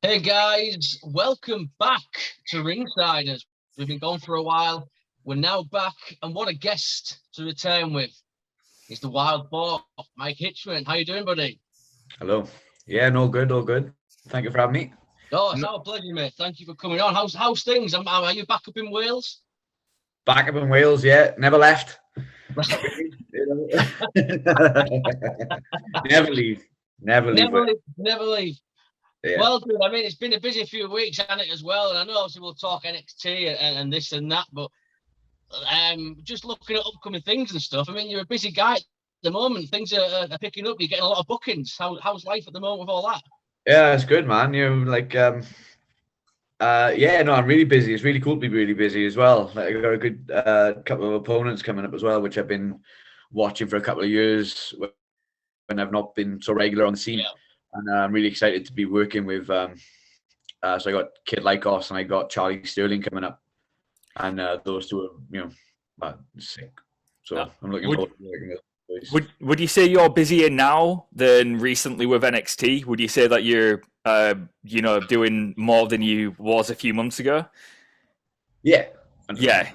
Hey guys, welcome back to Ringsiders. We've been gone for a while. We're now back, and what a guest to return with. He's the wild boar, Mike Hitchman. How you doing, buddy? Hello. Yeah, no, good, all good. Thank you for having me. Oh, it's our pleasure, mate. Thank you for coming on. How's things? Are you back up in Wales? Back up in Wales, yeah. Never left. Never leave. Never leave. Never leave. Yeah. Well, dude, I mean, it's been a busy few weeks, hasn't it, as well? And I know obviously we'll talk NXT and this and that, but just looking at upcoming things and stuff, I mean, you're a busy guy at the moment. Things are picking up. You're getting a lot of bookings. How's life at the moment with all that? Yeah, it's good, man. I'm really busy. It's really cool to be really busy as well. Like, I got a good couple of opponents coming up as well, which I've been watching for a couple of years when I've not been so regular on the scene. Yeah. And I'm really excited to be working with. So I got Kid Lycos and I got Charlie Sterling coming up, and those two are sick. So I'm looking forward to working with those. Would you say you're busier now than recently with NXT? Would you say that you're doing more than you was a few months ago? Yeah. Yeah.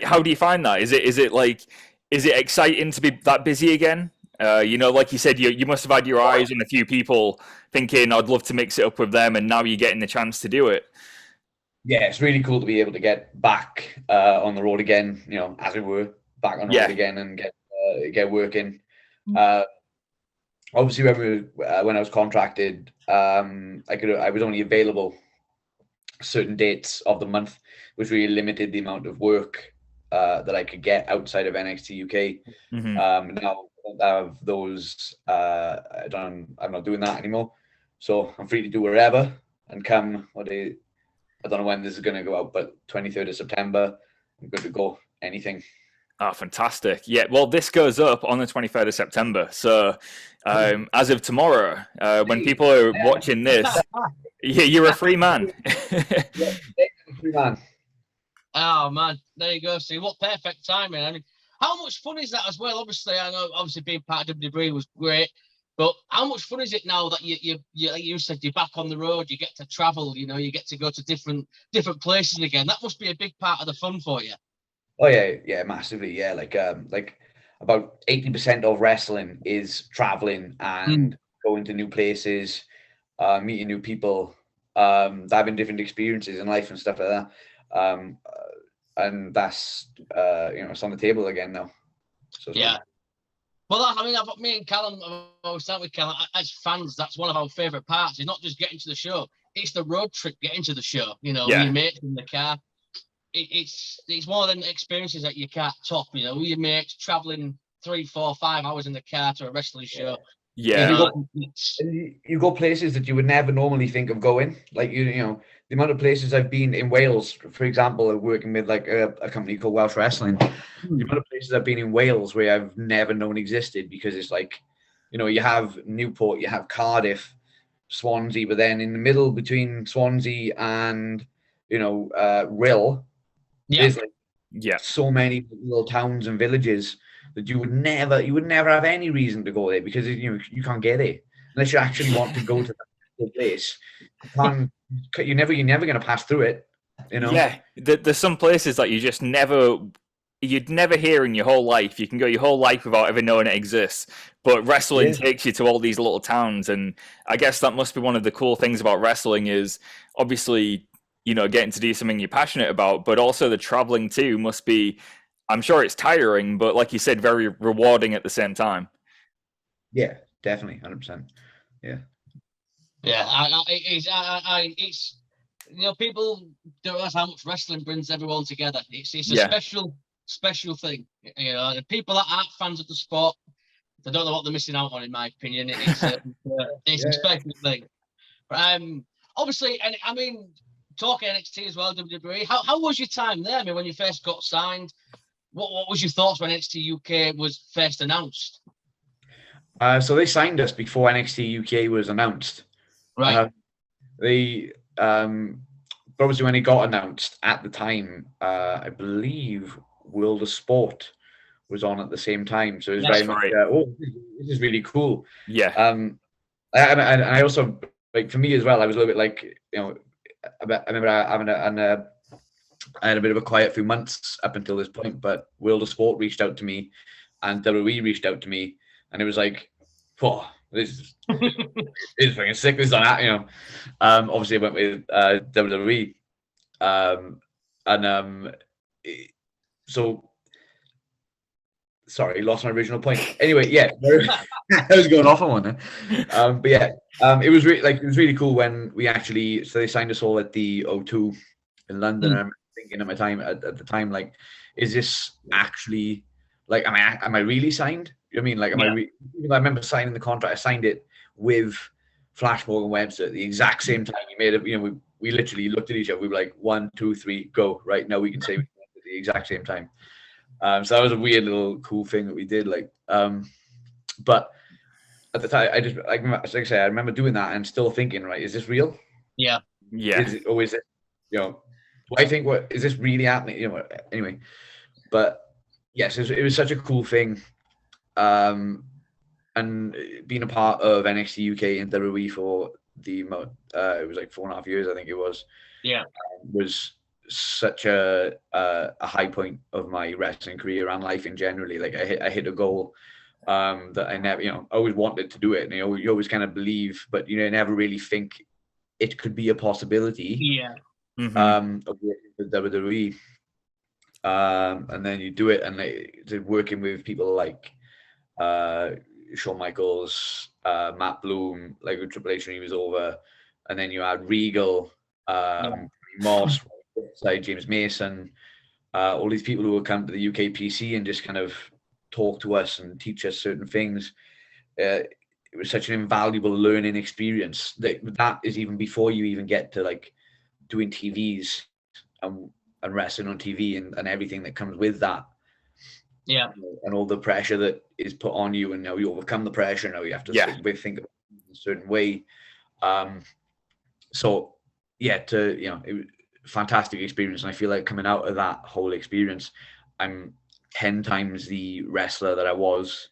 How do you find that? Is it exciting to be that busy again? Like you said, you must have had your eyes on a few people thinking, I'd love to mix it up with them, and now you're getting the chance to do it. Yeah, it's really cool to be able to get back on the road again, as we were back on the road again and get working. Obviously, when I was contracted, I was only available certain dates of the month, which really limited the amount of work that I could get outside of NXT UK. Mm-hmm. Now I have those. I'm not doing that anymore, so I'm free to do wherever and come. I don't know when this is going to go out, but 23rd of September, I'm good to go. Anything. Oh, fantastic. Yeah, well, this goes up on the 23rd of September. So as of tomorrow, when people are watching this, you're a free man. Yeah, free man. Oh, man. There you go. See, what perfect timing. I mean, how much fun is that as well? Obviously, I know being part of WWE was great. But how much fun is it now that you like you said, you're back on the road, you get to travel, you get to go to different places again. That must be a big part of the fun for you. Oh yeah, massively. Yeah, like about 80% of wrestling is traveling and going to new places, meeting new people, having different experiences in life and stuff like that. And that's it's on the table again now. So yeah. Well, I mean, me and Callum, I always start with Callum, as fans, that's one of our favourite parts. It's not just getting to the show, it's the road trip getting to the show, with your mates in the car. It's one of them experiences that you can't top, with your mates travelling 3, 4, 5 hours in the car to a wrestling show. Yeah. You go places that you would never normally think of going. Like, the amount of places I've been in Wales, for example, working with like a company called Welsh Wrestling, the amount of places I've been in Wales where I've never known existed, because it's like, you have Newport, you have Cardiff, Swansea, but then in the middle between Swansea and, Rhyl, there's so many little towns and villages that you would never have any reason to go there, because you can't get there unless you actually want to go to that place. You're never going to pass through it. Yeah, there's some places that you'd never hear in your whole life. You can go your whole life without ever knowing it exists. But wrestling takes you to all these little towns, and I guess that must be one of the cool things about wrestling is obviously getting to do something you're passionate about, but also the traveling too must be. I'm sure it's tiring, but like you said, very rewarding at the same time. Yeah, definitely, 100%. Yeah. Yeah, it's people don't realize how much wrestling brings everyone together. It's a special thing. The people that aren't fans of the sport, they don't know what they're missing out on. In my opinion, it's a special thing. But obviously, and I mean, talking NXT as well, WWE. How was your time there? I mean, when you first got signed. What was your thoughts when NXT UK was first announced? So they signed us before NXT UK was announced. Right. Obviously when it got announced at the time, I believe World of Sport was on at the same time. So it was very much, this is really cool. Yeah. And I also like for me as well, I was a little bit like, you know, I remember I had a bit of a quiet few months up until this point, but World of Sport reached out to me, and WWE reached out to me, and it was like, oh, this is fucking sick. This is on that, you know. Obviously, I went with WWE, so sorry, lost my original point. Anyway, yeah, I was going off on one. But yeah, it was really cool when we actually, so they signed us all at the O2 in London. And I'm thinking at the time, like, is this actually, like, am I really signed? You know what I mean? Like, I remember signing the contract. I signed it with Flash Morgan Webster at the exact same time. We made it, you know, we literally looked at each other. We were like, 1, 2, 3, go. Right now we can say we did it at the exact same time. So that was a weird little cool thing that we did. Like, but at the time, like I say, I remember doing that and still thinking, right, is this real? Yeah. Is it, or is it, you know, do I think, what is this really happening? You know, anyway, but yes, it was such a cool thing. And being a part of NXT UK and WWE for it was like 4.5 years, I think it was. Yeah. Was such a high point of my wrestling career and life in generally. Like I hit a goal that I never, you know, always wanted to do it. And you always kind of believe, but you know, never really think it could be a possibility. Yeah. Of the WWE. And then you do it, and working with people like Shawn Michaels, Matt Bloom, like with Triple H when he was over, and then you had Regal, Moss, James Mason, all these people who would come to the UKPC and just kind of talk to us and teach us certain things. It was such an invaluable learning experience. That is even before you even get to like doing TVs and wrestling on TV and everything that comes with that. Yeah. And all the pressure that is put on you, and now you overcome the pressure. Now you have to think of it in a certain way. So yeah, it was a fantastic experience. And I feel like coming out of that whole experience, I'm 10 times the wrestler that I was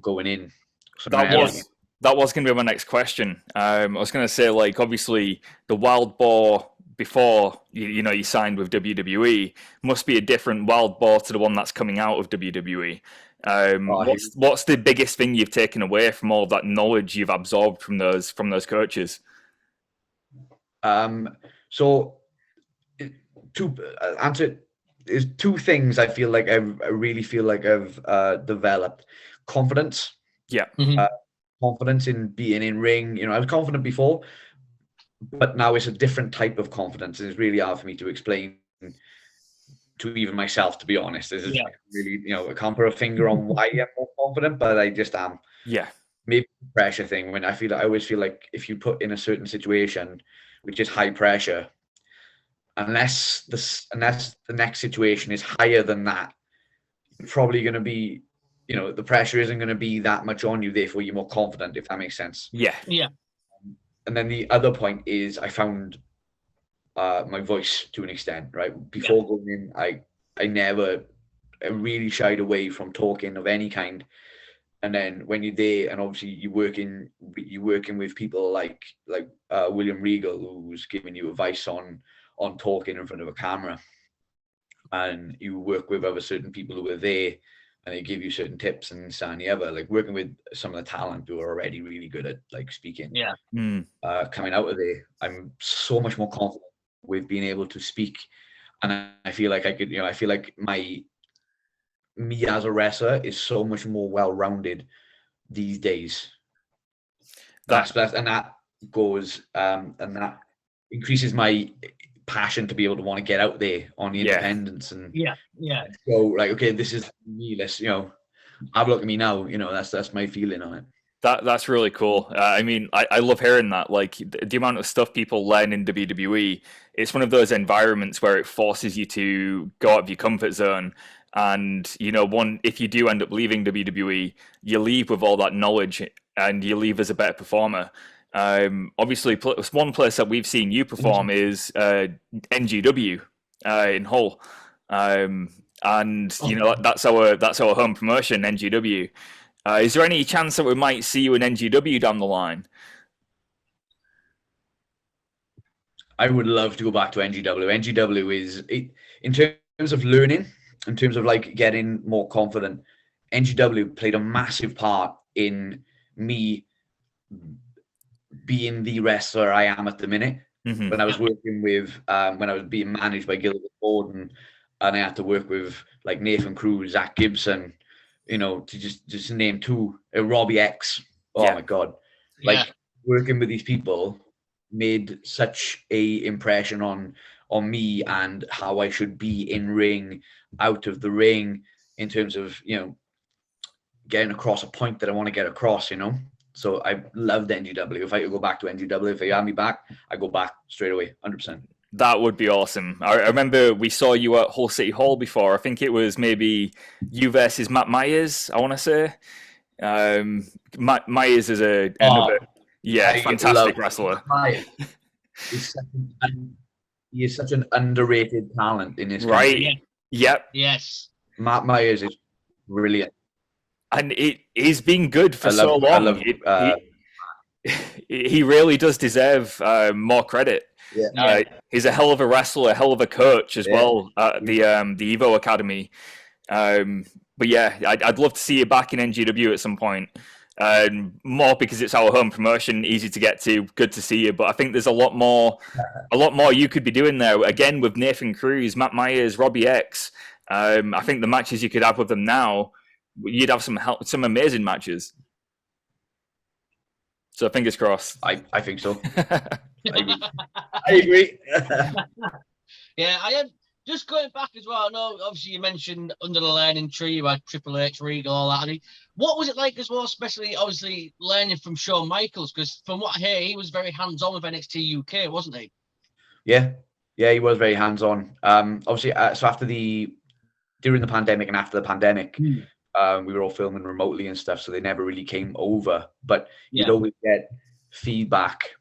going in. So that was going to be my next question. I was going to say, like, obviously the Wild Boar before you signed with WWE must be a different Wild Boar to the one that's coming out of WWE. What's the biggest thing you've taken away from all of that knowledge you've absorbed from those coaches? So is two things I feel like I really feel like I've developed. Confidence. Yeah. Confidence in being in ring. You know, I was confident before, but now it's a different type of confidence. It's really hard for me to explain to even myself, to be honest. This is really, you know, I can't put a finger on why I'm more confident, but I just am. Yeah. Maybe the pressure thing. When I always feel like if you put in a certain situation, which is high pressure, unless the next situation is higher than that, you're probably going to be, you know, the pressure isn't going to be that much on you. Therefore, you're more confident, if that makes sense. Yeah. Yeah. And then the other point is I found my voice to an extent, right? Before going in, I really shied away from talking of any kind. And then when you're there, and obviously you're working with people like William Regal, who's giving you advice on talking in front of a camera, and you work with other certain people who are there, and they give you certain tips and this and the other. Like working with some of the talent who are already really good at like speaking. Yeah. Coming out of there, I'm so much more confident with being able to speak, and I feel like I could, you know, I feel like me as a wrestler is so much more well-rounded these days. That goes and that increases my passion to be able to want to get out there on the independents and go like, okay, this is me. Let's, you know, have a look at me now. You know, that's my feeling on it. That's really cool. I mean, I love hearing that. Like the amount of stuff people learn in WWE, it's one of those environments where it forces you to go out of your comfort zone. And, you know, if you do end up leaving WWE, you leave with all that knowledge and you leave as a better performer. Obviously, one place that we've seen you perform is NGW in Hull. And, you know, that's our home promotion, NGW. Is there any chance that we might see you in NGW down the line? I would love to go back to NGW. NGW is, in terms of learning, in terms of like getting more confident, NGW played a massive part in me being the wrestler I am at the minute. Mm-hmm. When I was working with, when I was being managed by Gilbert Gordon, and I had to work with like Nathan Cruz, Zach Gibson, you know, to just name two, Robbie X. Oh my God. Like working with these people made such a impression on me and how I should be in ring, out of the ring, in terms of, you know, getting across a point that I want to get across, you know. So I loved NGW. If I could go back to NGW, if they had me back, I go back straight away, 100%. That would be awesome. I remember we saw you at Hull City Hall before. I think it was maybe you versus Matt Myers, I want to say. Matt Myers is another fantastic wrestler. He is such an underrated talent in this country. Right. Yep. Yes. Matt Myers is brilliant. And he's been good for so long. He really does deserve more credit. Yeah. He's a hell of a wrestler, a hell of a coach as well at the Evo Academy. But yeah, I'd love to see you back in NGW at some point. More because it's our home promotion, easy to get to, good to see you. But I think there's a lot more you could be doing there. Again, with Nathan Cruz, Matt Myers, Robbie X. I think the matches you could have with them now, you'd have some amazing matches. So fingers crossed. I think so. I agree. Yeah, I am just going back as well. I know, obviously, you mentioned under the learning tree, you had Triple H, Regal, all that. I mean, what was it like as well, especially, obviously, learning from Shawn Michaels? Because from what I hear, he was very hands-on with NXT UK, wasn't he? Yeah, he was very hands-on. Obviously, so during the pandemic and after the pandemic, we were all filming remotely and stuff, so they never really came over. But you'd always get feedback.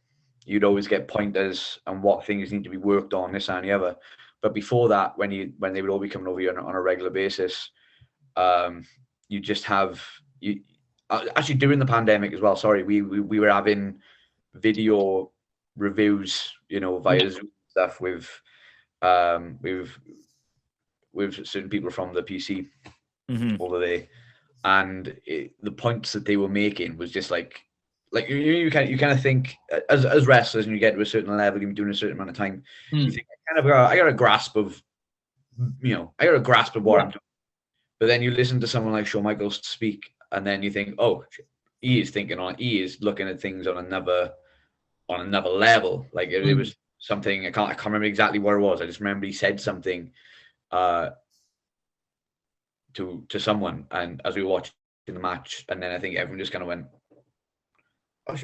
You'd always get pointers on what things need to be worked on, this and the other. But before that, when they would all be coming over here on a regular basis, you just have actually during the pandemic as well. Sorry, we were having video reviews, you know, via Zoom stuff with certain people from the PC over there, and the points that they were making was just like you kind of think as wrestlers, and you get to a certain level, you're doing a certain amount of time, you think I got a grasp of, you know, what I'm doing. But then you listen to someone like Shawn Michaels speak, and then you think, oh, he is looking at things on another level. Like it was something I can't remember exactly what it was. I just remember he said something to someone, and as we were watching the match, and then I think everyone just kind of went, oh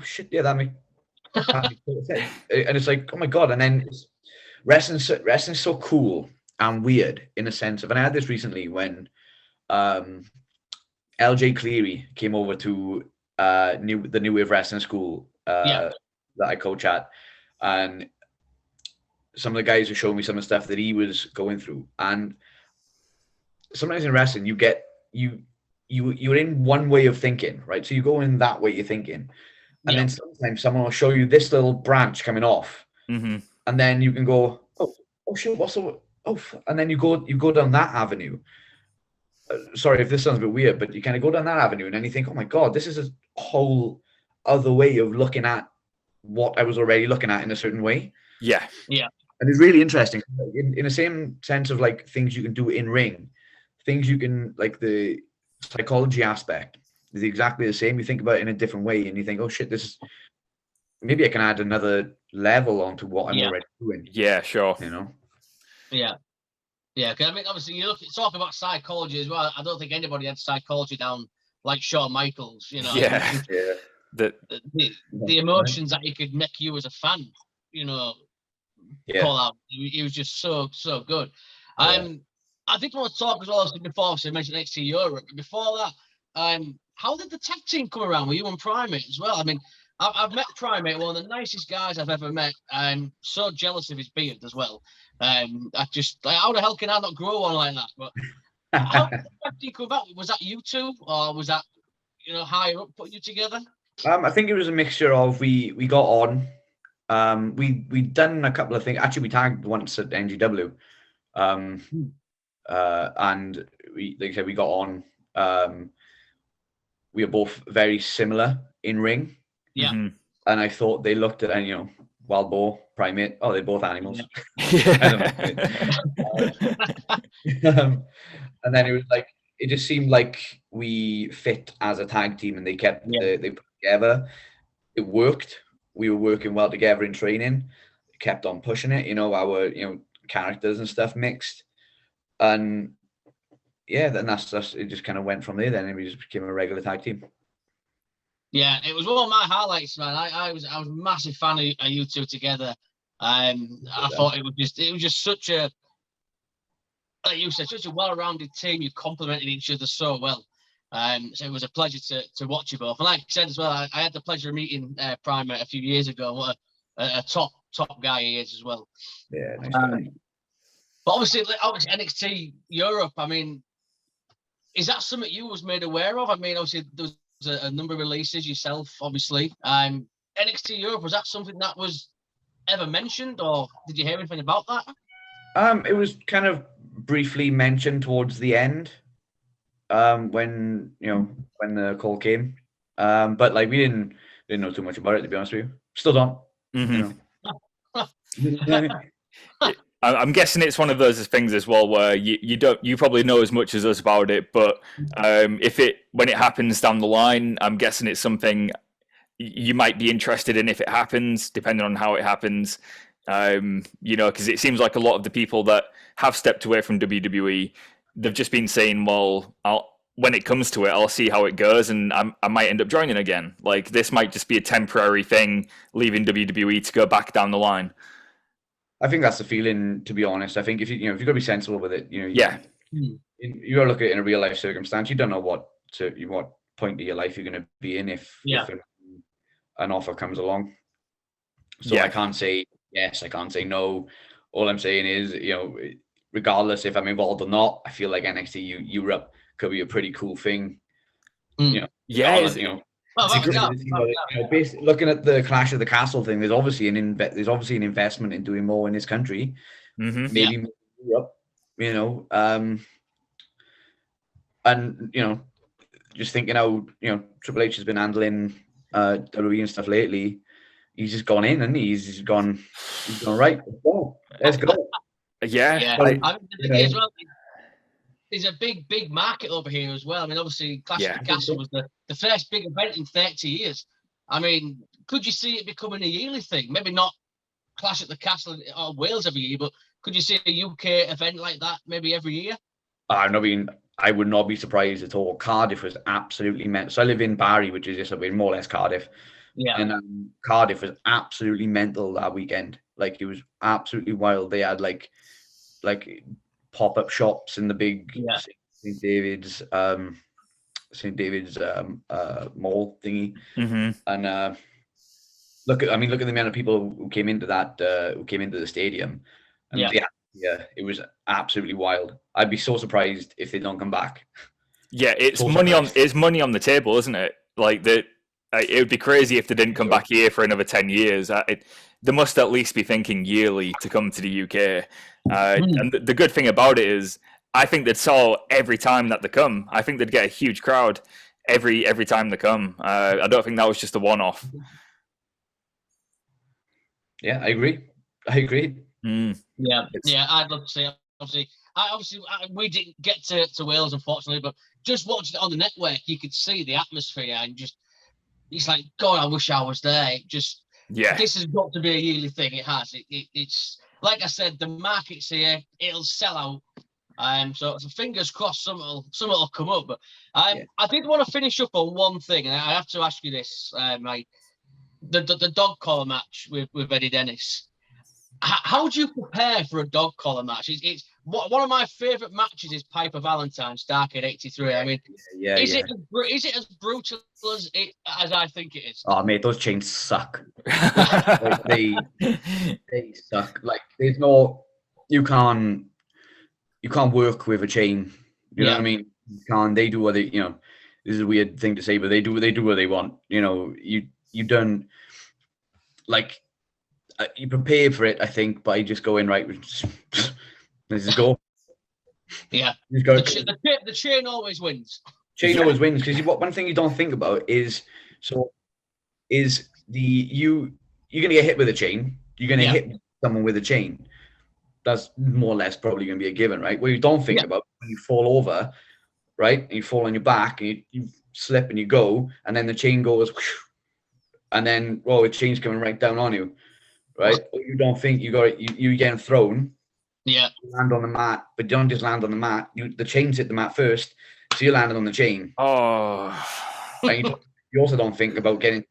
shit, yeah, that me. And it's like, oh my God. And then wrestling's so cool and weird in a sense of, and I had this recently when LJ Cleary came over to the New Wave Wrestling School that I coach at, and some of the guys were showing me some of the stuff that he was going through. And sometimes in wrestling, you're in one way of thinking, right? So you go in that way you're thinking, and then sometimes someone will show you this little branch coming off, and then you can go, oh shit, and then you go down that avenue. Sorry if this sounds a bit weird, but you kind of go down that avenue, and then you think, oh my God, this is a whole other way of looking at what I was already looking at in a certain way. Yeah. And it's really interesting in the same sense of like things you can do in ring, things you can, like the psychology aspect is exactly the same. You think about it in a different way, and you think, oh shit, maybe I can add another level onto what I'm already doing. Yeah, sure. You know? Yeah. Yeah, because I mean, obviously, you talk about psychology as well. I don't think anybody had psychology down like Shawn Michaels, you know. Yeah. The emotions that he could make you as a fan, you know, call out. He was just so good. I think I want to talk as well as before, so I mentioned NXT Europe. Before that, how did the tag team come around? Were you and Primate as well? I mean, I've met Primate, one of the nicest guys I've ever met. I'm so jealous of his beard as well. I just, how the hell can I not grow one like that? But how did the tag team come about? Was that you two, or was that, you know, higher up putting you together? I think it was a mixture of we got on. we'd done a couple of things. Actually, we tagged once at NGW, and we, like I said, we got on. We were both very similar in ring. Yeah. Mhm. And I thought they looked at, and wild boar, primate. Oh, they're both animals. Yeah. And then it was like, it just seemed like we fit as a tag team, and they kept they put together. It worked. We were working well together in training. Kept on pushing it. Our characters and stuff mixed, and yeah, then that's it. Just kind of went from there. Then and we just became a regular tag team. Yeah, it was one of my highlights, man. I was a massive fan of you two together. I thought it was just such a, like you said, such a well-rounded team. You complemented each other so well. So it was a pleasure to watch you both. And like I said as well, I had the pleasure of meeting Primate a few years ago. What a top guy he is as well. Yeah. Nice but obviously NXT Europe. I mean, is that something you was made aware of? I mean, obviously there was a number of releases yourself, obviously. NXT Europe, was that something that was ever mentioned, or did you hear anything about that? It was kind of briefly mentioned towards the end, when the call came. But like we didn't know too much about it, to be honest with you. Still don't. Mm-hmm. I'm guessing it's one of those things as well where you probably know as much as us about it, but when it happens down the line, I'm guessing it's something you might be interested in if it happens, depending on how it happens. Because it seems like a lot of the people that have stepped away from WWE, they've just been saying, well, when it comes to it, I'll see how it goes, and I might end up joining again. Like, this might just be a temporary thing, leaving WWE to go back down the line. I think that's the feeling, to be honest. I think if you've got to be sensible with it, you got to look at it in a real life circumstance. You don't know what point of your life you're going to be in if an offer comes along. So I can't say yes, I can't say no. All I'm saying is, regardless if I'm involved or not, I feel like NXT Europe could be a pretty cool thing. Basically, looking at the Clash of the Castle thing, there's obviously an investment in doing more in this country, maybe more in Europe, and just thinking how Triple H has been handling WWE and stuff lately. He's just gone in, and he's gone right. Let's go. Yeah. As well, there's a big market over here as well. I mean, obviously, Clash of the Castle was the first big event in 30 years. I mean, could you see it becoming a yearly thing? Maybe not Clash at the Castle or Wales every year, but could you see a UK event like that maybe every year? I would not be surprised at all. Cardiff was absolutely mental. So I live in Barry, which is just more or less Cardiff. Yeah. And Cardiff was absolutely mental that weekend. Like, it was absolutely wild. They had like pop-up shops in the big St. David's mall thingy. And look at the amount of people who came into the stadium. And it was absolutely wild. I'd be so surprised if they don't come back. Yeah, it's money on the table, isn't it? Like, it would be crazy if they didn't come back here for another 10 years. They must at least be thinking yearly to come to the UK. And the good thing about it is, I think they'd sell every time that they come. I think they'd get a huge crowd every time they come. I don't think that was just a one-off. Yeah, I agree. Yeah, I'd love to see it. Obviously, we didn't get to Wales, unfortunately, but just watching it on the network, you could see the atmosphere, and just, it's like, God, I wish I was there. This has got to be a yearly thing. It has. It's like I said, the market's here. It'll sell out. So fingers crossed, something will come up. But I did want to finish up on one thing, and I have to ask you this, the dog collar match with Eddie Dennis. How do you prepare for a dog collar match? It's one of my favourite matches is Piper Valentine's Starrcade '83. I mean, is it as brutal as I think it is? Oh mate, those chains suck. they suck. Like, there's no, you can't work with a chain. You know what I mean? You can't. They do what they. This is a weird thing to say, but they do what they want. You don't, like, you prepare for it, I think, by just going right. Let's just go. Yeah, Just go. The chain always wins. Chain always wins because one thing you don't think about is you're gonna get hit with a chain. You're gonna hit someone with a chain. That's more or less probably gonna be a given, right? What you don't think about when you fall over, right? And you fall on your back and you slip and you go, and then the chain goes, whoosh, and then the chain's coming right down on you, right? What you don't think you getting thrown. Yeah. You land on the mat, but you don't just land on the mat. The chains hit the mat first, so you landed on the chain. Oh. Right? You also don't think about getting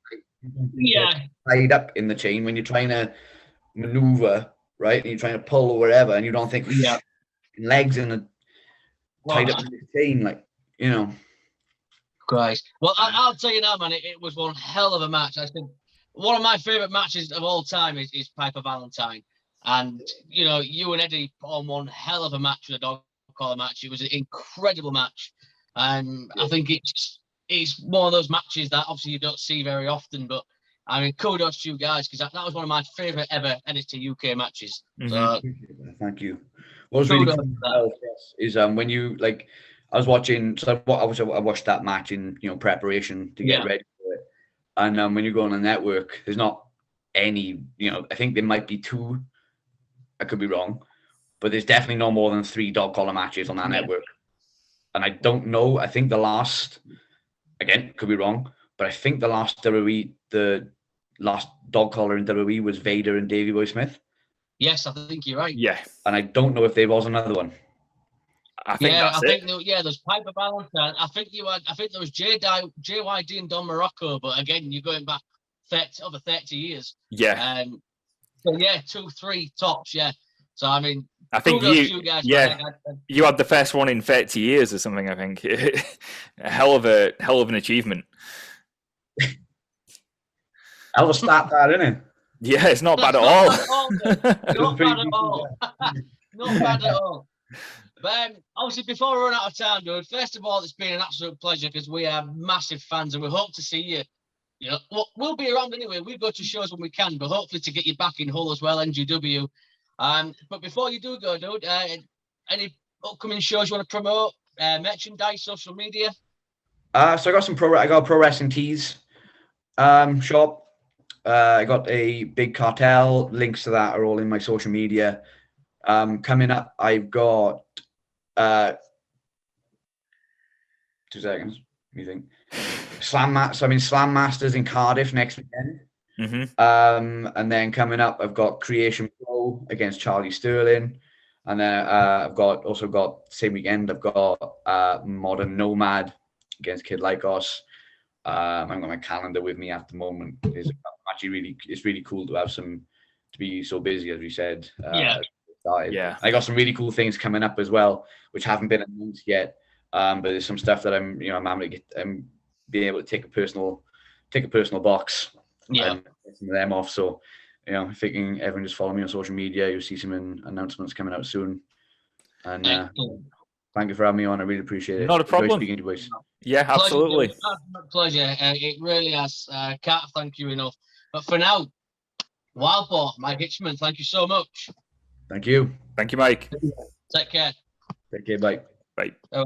tied up in the chain when you're trying to maneuver, right? And you're trying to pull or whatever, and you don't think legs in the tied up in the chain, like, you know. Christ. Well, I'll tell you now, man, it was one hell of a match. I think one of my favourite matches of all time is Piper Valentine. And, you know, you and Eddie put on one hell of a match with a dog collar match. It was an incredible match. And I think it's one of those matches that obviously you don't see very often. But, I mean, kudos to you guys, because that was one of my favourite ever NXT UK matches. So, thank you. What was really cool is when you, like, I was watching, so I watched that match in, you know, preparation to get ready for it. And when you go on the network, there's not any, you know, I think there might be 2. I could be wrong, but there's definitely no more than 3 dog collar matches on that network. And I don't know. I think the last, again, could be wrong, but I think the last dog collar in WWE was Vader and Davey Boy Smith. Yes, I think you're right. Yeah. And I don't know if there was another one. I think there's Piper Valentine. I think there was JYD and Don Morocco, but again, you're going back over 30 years. Yeah. So 2, 3 tops. Yeah. So I mean, I think you guys, you had the first one in 30 years or something. I think a hell of an achievement. Hell of a stat, that, isn't it? Yeah, it's not bad at all. Not bad at all. Not bad at all. But obviously, before we run out of time, dude, first of all, it's been an absolute pleasure because we are massive fans and we hope to see you. You know, we'll be around anyway. We go to shows when we can, but hopefully to get you back in Hull as well, NGW. But before you do go, dude, any upcoming shows you want to promote? Merchandise, social media? So I got a pro wrestling tees shop. I got a big cartel. Links to that are all in my social media. Coming up, I've got 2 seconds. What do you think? Slam Masters in Cardiff next weekend. Mm-hmm. And then coming up, I've got Creation Pro against Charlie Sterling, and then I've also got same weekend. I've got Modern Nomad against Kid Lycos. I've got my calendar with me at the moment. It's really cool to be so busy, as we said. I got some really cool things coming up as well, which haven't been announced yet. But there's some stuff that I'm being able to take a personal box. And get some of them off. So, you know, if everyone just follow me on social media, you'll see some announcements coming out soon. And thank you for having me on. I really appreciate it. Not a problem. Speaking to you boys. Yeah, absolutely. Pleasure. It really has. Can't thank you enough. But for now, Wild Boar, Mike Hitchman, thank you so much. Thank you. Thank you, Mike. Take care. Take care. Bye. Bye. Bye.